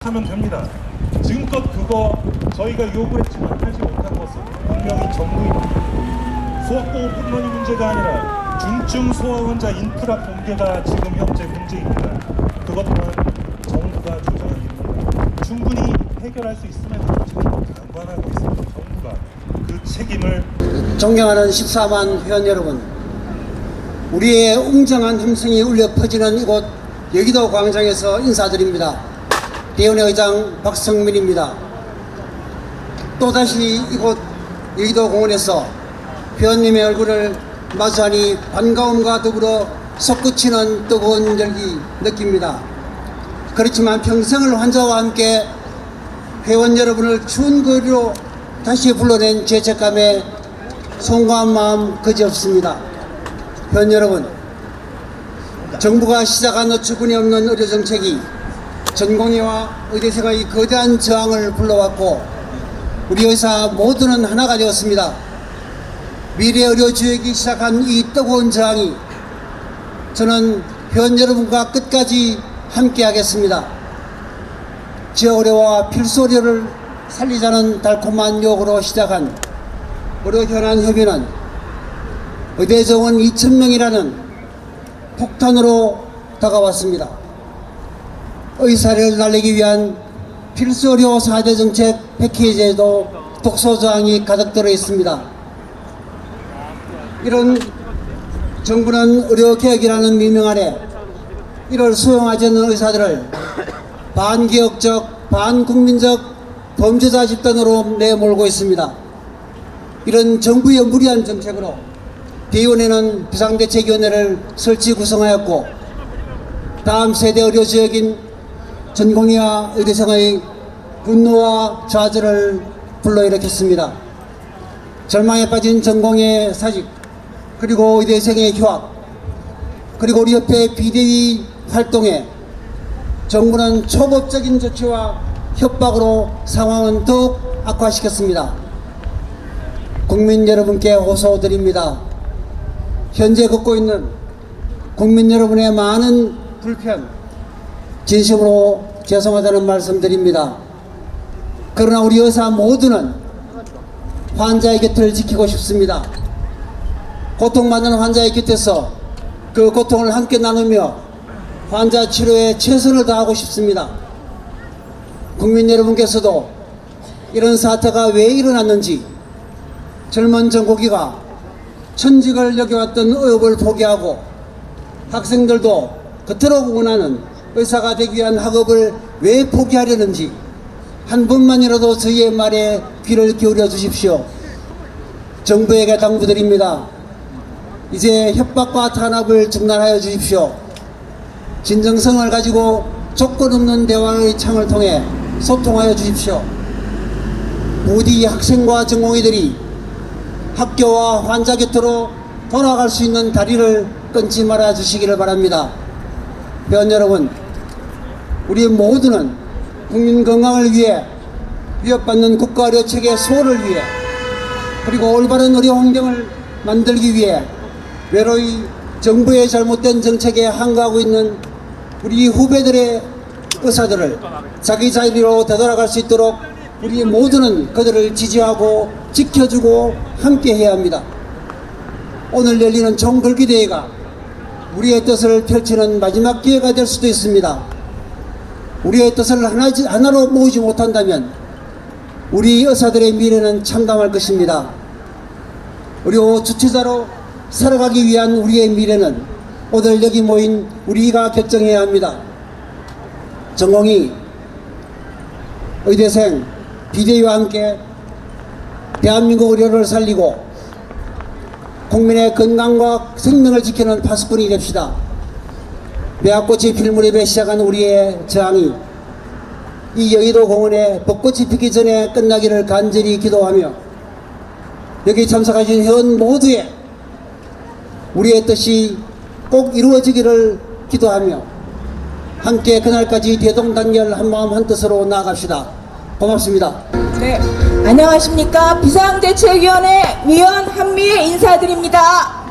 하면 됩니다. 지금껏 그거 저희가 요구했지만 하지 못한 것은 분명히 정부입니다. 소아보호뿐만이 문제가 아니라 중증 소아 환자 인프라 붕괴가 지금 현재 문제입니다. 그것 또한 정부가 주장한 일입니다. 충분히 해결할 수 있음에도 지금 강관하고 있습니다. 정부가 그 책임을. 존경하는 14만 회원 여러분, 우리의 웅장한 함성이 울려 퍼지는 이곳 여의도 광장에서 인사드립니다. 대의원의 의장 박성민입니다. 또다시 이곳 여의도 공원에서 회원님의 얼굴을 마주하니 반가움과 더불어 솟구치는 뜨거운 열기 느낍니다. 그렇지만 평생을 환자와 함께 회원 여러분을 추운 거리로 다시 불러낸 죄책감에 송구한 마음 그지없습니다. 회원 여러분, 정부가 시작한 어처구니 없는 의료정책이 전공의와 의대생의 거대한 저항을 불러왔고 우리 의사 모두는 하나가 되었습니다. 미래의료주역이 시작한 이 뜨거운 저항이 저는 회원 여러분과 끝까지 함께하겠습니다. 지역의료와 필수의료를 살리자는 달콤한 요구로 시작한 의료현안협의는 의대정원 2,000명이라는 폭탄으로 다가왔습니다. 의사를 날리기 위한 필수의료 4대 정책 패키지에도 독소조항이 가득 들어 있습니다. 이런 정부는 의료개혁이라는 미명 아래 이를 수용하지 않는 의사들을 반개혁적, 반국민적 범죄자 집단으로 내몰고 있습니다. 이런 정부의 무리한 정책으로 대의원회는 비상대책위원회를 설치 구성하였고 다음 세대 의료지역인 전공의와 의대생의 분노와 좌절을 불러일으켰습니다. 절망에 빠진 전공의 사직, 그리고 의대생의 휴학, 그리고 우리 협회 비대위 활동에 정부는 초법적인 조치와 협박으로 상황은 더욱 악화시켰습니다. 국민 여러분께 호소드립니다. 현재 겪고 있는 국민 여러분의 많은 불편 진심으로 죄송하다는 말씀드립니다. 그러나 우리 의사 모두는 환자의 곁을 지키고 싶습니다. 고통받는 환자의 곁에서 그 고통을 함께 나누며 환자 치료에 최선을 다하고 싶습니다. 국민 여러분께서도 이런 사태가 왜 일어났는지, 젊은 전국이가 천직을 여겨왔던 의업을 포기하고 학생들도 그토록 원하는 의사가 되기 위한 학업을 왜 포기하려는지 한 번만이라도 저희의 말에 귀를 기울여 주십시오. 정부에게 당부드립니다. 이제 협박과 탄압을 중단하여 주십시오. 진정성을 가지고 조건 없는 대화의 창을 통해 소통하여 주십시오. 부디 학생과 전공의들이 학교와 환자 곁으로 돌아갈 수 있는 다리를 끊지 말아 주시기를 바랍니다. 회원 여러분, 우리 모두는 국민 건강을 위해, 위협받는 국가의료체계 수호를 위해, 그리고 올바른 의료 환경을 만들기 위해 외로이 정부의 잘못된 정책에 항거하고 있는 우리 후배들의 의사들을 자기 자리로 되돌아갈 수 있도록 우리 모두는 그들을 지지하고 지켜주고 함께 해야 합니다. 오늘 열리는 총궐기대회가 우리의 뜻을 펼치는 마지막 기회가 될 수도 있습니다. 우리의 뜻을 하나로 모으지 못한다면 우리 의사들의 미래는 참담할 것입니다. 의료 주체자로 살아가기 위한 우리의 미래는 오늘 여기 모인 우리가 결정해야 합니다. 전공의, 의대생, 비대위와 함께 대한민국 의료를 살리고 국민의 건강과 생명을 지키는 파수꾼이 됩시다. 매화꽃이 필 무렵에 시작한 우리의 저항이 이 여의도 공원에 벚꽃이 피기 전에 끝나기를 간절히 기도하며 여기 참석하신 회원 모두의 우리의 뜻이 꼭 이루어지기를 기도하며 함께 그날까지 대동단결 한마음 한뜻으로 나아갑시다. 고맙습니다. 네, 안녕하십니까. 비상대책위원회 위원 한미애 인사드립니다.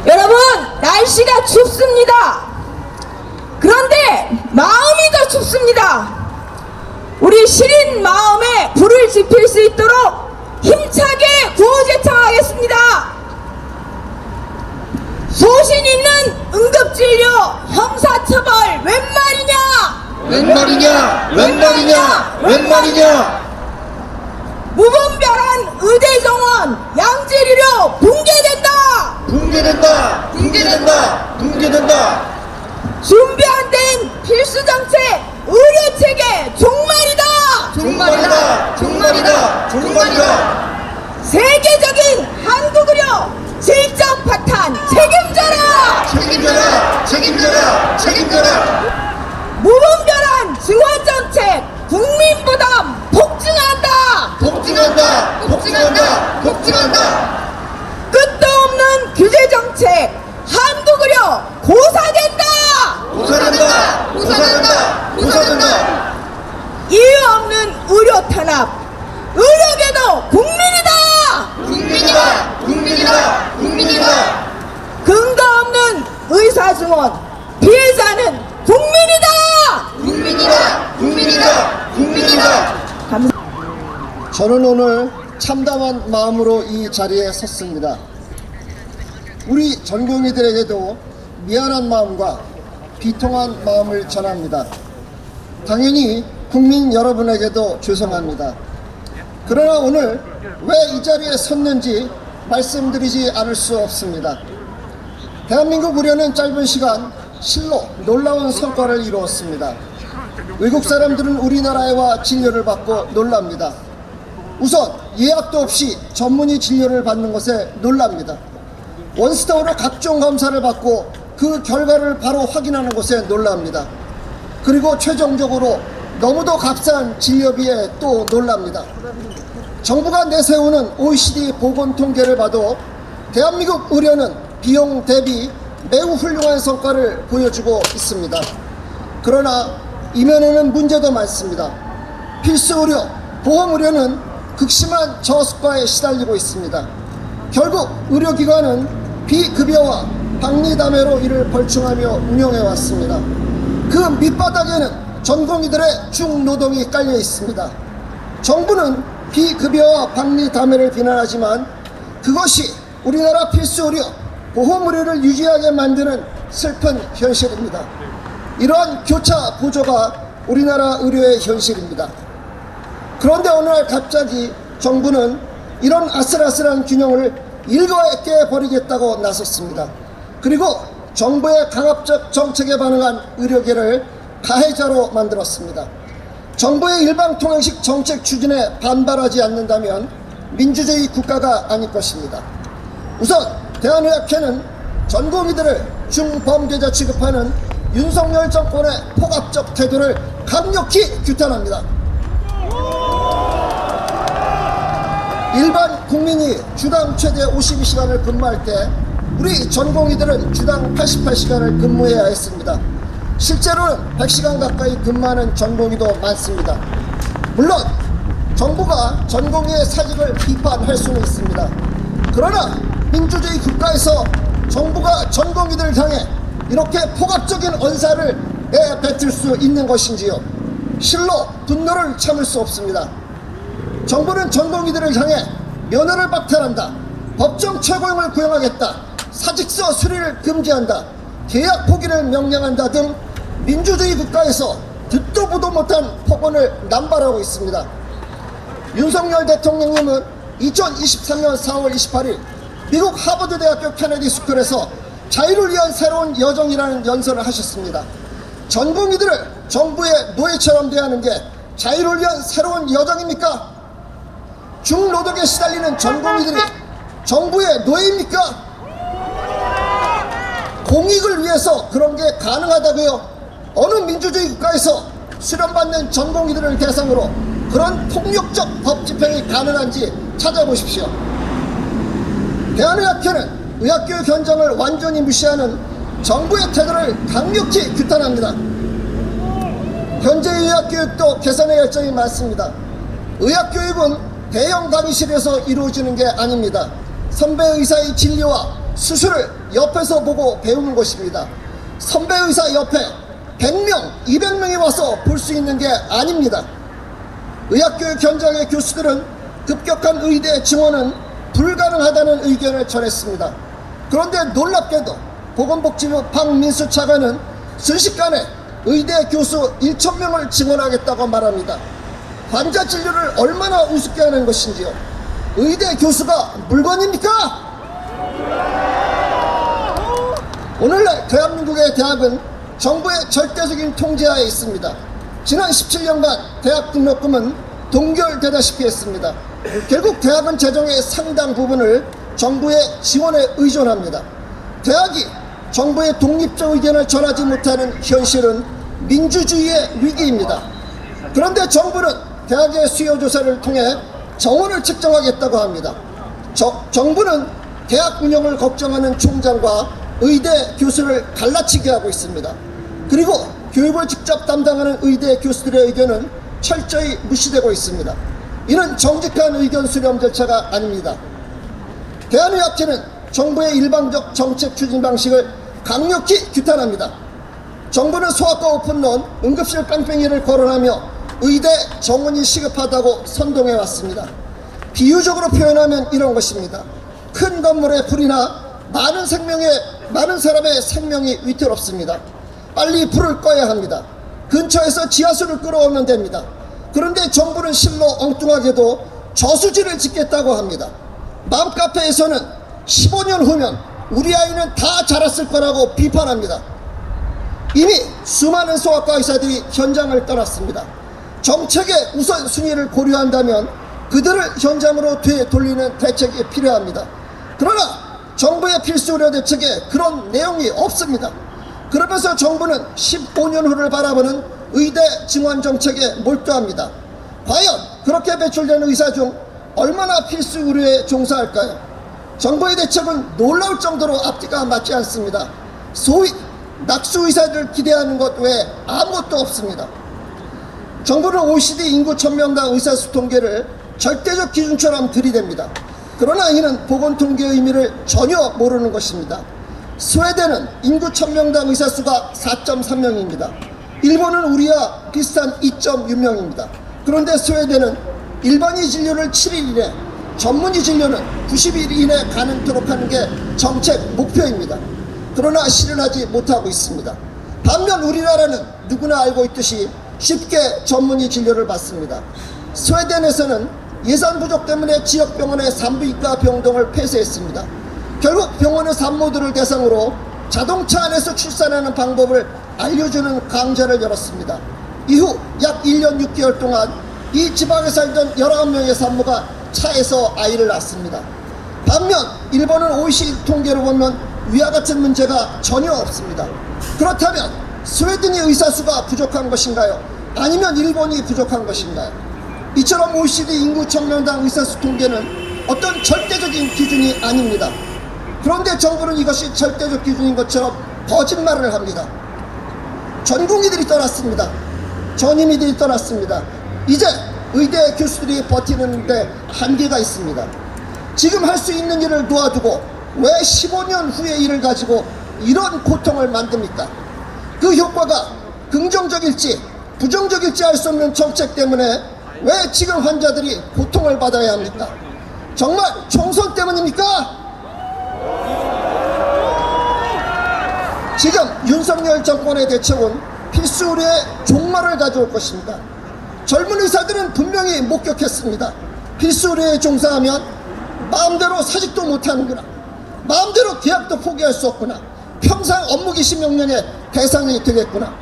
여러분, 날씨가 춥습니다. 그런데 묻습니다. 우리 시린 마음에 불을 지필 수 있도록 힘차게 구호제청하겠습니다. 소신 있는 응급진료 형사처벌 웬 말이냐? 웬 말이냐? 웬 말이냐? 웬 말이냐? 무분별한 의대 정원 양질의료 붕괴된다. 붕괴된다! 붕괴된다! 붕괴된다! 준비 안 된 필수 정책 의료 체계 종말이다. 종말이다! 종말이다! 종말이다! 세계적인 한국 의료 질적 파탄 책임져라. 책임져라! 책임져라! 책임져라! 무분별한 지원 정책 국민 부담 폭증한다. 복증한다! 복증한다! 복증한다! 끝도 없는 규제 정책 한국 의료 고사된다. 고사된다! 고사된다! 고사된다! 이유 없는 의료 탄압 의료계도 국민이다. 국민이다! 국민이다! 국민이다! 근거 없는 의사 증언 피해자는 국민이다. 국민이다! 국민이다! 국민이다! 저는 오늘 참담한 마음으로 이 자리에 섰습니다. 우리 전공의들에게도 미안한 마음과 비통한 마음을 전합니다. 당연히 국민 여러분에게도 죄송합니다. 그러나 오늘 왜 이 자리에 섰는지 말씀드리지 않을 수 없습니다. 대한민국 의료는 짧은 시간 실로 놀라운 성과를 이루었습니다. 외국 사람들은 우리나라에 와 진료를 받고 놀랍니다. 우선 예약도 없이 전문의 진료를 받는 것에 놀랍니다. 원스톱으로 각종 검사를 받고 그 결과를 바로 확인하는 것에 놀랍니다. 그리고 최종적으로 너무도 값싼 진료비에 또 놀랍니다. 정부가 내세우는 OECD 보건 통계를 봐도 대한민국 의료는 비용 대비 매우 훌륭한 성과를 보여주고 있습니다. 그러나 이면에는 문제도 많습니다. 필수 의료, 보험 의료는 극심한 저수가에 시달리고 있습니다. 결국 의료기관은 비급여와 박리담회로 이를 벌충하며 운영해 왔습니다. 그 밑바닥에는 전공의들의 중노동이 깔려 있습니다. 정부는 비급여와 박리담회를 비난하지만 그것이 우리나라 필수 의료, 보험 의료를 유지하게 만드는 슬픈 현실입니다. 이러한 교차 보조가 우리나라 의료의 현실입니다. 그런데 어느 날 갑자기 정부는 이런 아슬아슬한 균형을 일거에 깨버리겠다고 나섰습니다. 그리고 정부의 강압적 정책에 반응한 의료계를 가해자로 만들었습니다. 정부의 일방통행식 정책 추진에 반발하지 않는다면 민주주의 국가가 아닐 것입니다. 우선 대한의학회는 전공의들을 중범죄자 취급하는 윤석열 정권의 폭압적 태도를 강력히 규탄합니다. 일반 국민이 주당 최대 52시간을 근무할 때 우리 전공의들은 주당 88시간을 근무해야 했습니다. 실제로는 100시간 가까이 근무하는 전공의도 많습니다. 물론 정부가 전공의의 사직을 비판할 수는 있습니다. 그러나 민주주의 국가에서 정부가 전공의들을 향해 이렇게 폭압적인 언사를 내뱉을 수 있는 것인지요? 실로 분노를 참을 수 없습니다. 정부는 전공의들을 향해 면허를 박탈한다, 법정 최고형을 구형하겠다, 사직서 수리를 금지한다, 계약 포기를 명령한다 등 민주주의 국가에서 듣도 보도 못한 폭언을 남발하고 있습니다. 윤석열 대통령님은 2023년 4월 28일 미국 하버드 대학교 케네디 스쿨에서 자유를 위한 새로운 여정이라는 연설을 하셨습니다. 전공의들을 정부의 노예처럼 대하는 게 자유를 위한 새로운 여정입니까? 중노동에 시달리는 전공의들이 정부의 노예입니까? 공익을 위해서 그런 게 가능하다고요? 어느 민주주의 국가에서 수련받는 전공의들을 대상으로 그런 폭력적 법 집행이 가능한지 찾아보십시오. 대한의학회는 의학교육 현장을 완전히 무시하는 정부의 태도를 강력히 규탄합니다. 현재 의학교육도 개선의 열정이 많습니다. 의학교육은 대형 강의실에서 이루어지는 게 아닙니다. 선배 의사의 진료와 수술을 옆에서 보고 배우는 것입니다. 선배 의사 옆에 100명, 200명이 와서 볼 수 있는 게 아닙니다. 의학교육 현장의 교수들은 급격한 의대 증원은 불가능하다는 의견을 전했습니다. 그런데 놀랍게도 보건복지부 박민수 차관은 순식간에 의대 교수 1,000명을 증원하겠다고 말합니다. 환자 진료를 얼마나 우습게 하는 것인지요. 의대 교수가 물건입니까? 오늘날 대한민국의 대학은 정부의 절대적인 통제하에 있습니다. 지난 17년간 대학 등록금은 동결되다시피 했습니다. 결국 대학은 재정의 상당 부분을 정부의 지원에 의존합니다. 대학이 정부의 독립적 의견을 전하지 못하는 현실은 민주주의의 위기입니다. 그런데 정부는 대학의 수요 조사를 통해 정원을 책정하겠다고 합니다. 정부는 대학 운영을 걱정하는 총장과 의대 교수를 갈라치게 하고 있습니다. 그리고 교육을 직접 담당하는 의대 교수들의 의견은 철저히 무시되고 있습니다. 이는 정직한 의견 수렴 절차가 아닙니다. 대한의학회는 정부의 일방적 정책 추진 방식을 강력히 규탄합니다. 정부는 소아과 오픈런, 응급실 깡패기를 거론하며 의대 정원이 시급하다고 선동해 왔습니다. 비유적으로 표현하면 이런 것입니다. 큰 건물에 불이나 많은 사람의 생명이 위태롭습니다. 빨리 불을 꺼야 합니다. 근처에서 지하수를 끌어오면 됩니다. 그런데 정부는 실로 엉뚱하게도 저수지를 짓겠다고 합니다. 맘카페에서는 15년 후면 우리 아이는 다 자랐을 거라고 비판합니다. 이미 수많은 소아과 의사들이 현장을 떠났습니다. 정책의 우선순위를 고려한다면 그들을 현장으로 되돌리는 대책이 필요합니다. 그러나 정부의 필수 의료 대책에 그런 내용이 없습니다. 그러면서 정부는 15년 후를 바라보는 의대 증원 정책에 몰두합니다. 과연 그렇게 배출된 의사 중 얼마나 필수 의료에 종사할까요? 정부의 대책은 놀라울 정도로 앞뒤가 맞지 않습니다. 소위 낙수 의사를 기대하는 것 외에 아무것도 없습니다. 정부는 OECD 인구 1000명당 의사수 통계를 절대적 기준처럼 들이댑니다. 그러나 이는 보건통계의 의미를 전혀 모르는 것입니다. 스웨덴은 인구 1000명당 의사수가 4.3명입니다. 일본은 우리와 비슷한 2.6명입니다. 그런데 스웨덴은 일반의 진료를 7일 이내, 전문의 진료는 90일 이내 가능토록 하는 게 정책 목표입니다. 그러나 실현하지 못하고 있습니다. 반면 우리나라는 누구나 알고 있듯이 쉽게 전문의 진료를 받습니다. 스웨덴에서는 예산 부족 때문에 지역병원의 산부인과 병동을 폐쇄했습니다. 결국 병원의 산모들을 대상으로 자동차 안에서 출산하는 방법을 알려주는 강좌를 열었습니다. 이후 약 1년 6개월 동안 이 지방에 살던 19명의 산모가 차에서 아이를 낳습니다. 반면 일본은 OECD 통계로 보면 위와 같은 문제가 전혀 없습니다. 그렇다면 스웨덴의 의사수가 부족한 것인가요? 아니면 일본이 부족한 것인가요? 이처럼 OECD 인구 1000명당 의사수 통계는 어떤 절대적인 기준이 아닙니다. 그런데 정부는 이것이 절대적 기준인 것처럼 거짓말을 합니다. 전공의들이 떠났습니다. 전임의들이 떠났습니다. 이제 의대 교수들이 버티는데 한계가 있습니다. 지금 할 수 있는 일을 놓아두고 왜 15년 후의 일을 가지고 이런 고통을 만듭니까? 그 효과가 긍정적일지 부정적일지 알 수 없는 정책 때문에 왜 지금 환자들이 고통을 받아야 합니까? 정말 총선 때문입니까? 지금 윤석열 정권의 대책은 필수 의료의 종말을 가져올 것입니다. 젊은 의사들은 분명히 목격했습니다. 필수 의료에 종사하면 마음대로 사직도 못하는구나, 마음대로 계약도 포기할 수 없구나, 평생 업무기시 명령의 대상이 되겠구나.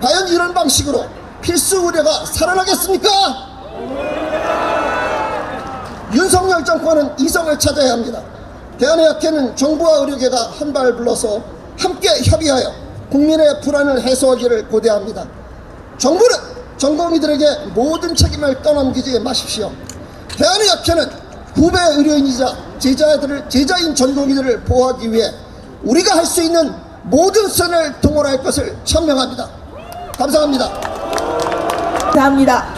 과연 이런 방식으로 필수 의료가 살아나겠습니까? 윤석열 정권은 이성을 찾아야 합니다. 대한의학회는 정부와 의료계가 한 발 불러서 함께 협의하여 국민의 불안을 해소하기를 고대합니다. 정부는 전공의들에게 모든 책임을 떠넘기지 마십시오. 대한의학회는 후배 의료인이자 제자인 전공의들을 보호하기 위해 우리가 할 수 있는 모든 수단을 동원할 것을 천명합니다. 감사합니다. 감사합니다.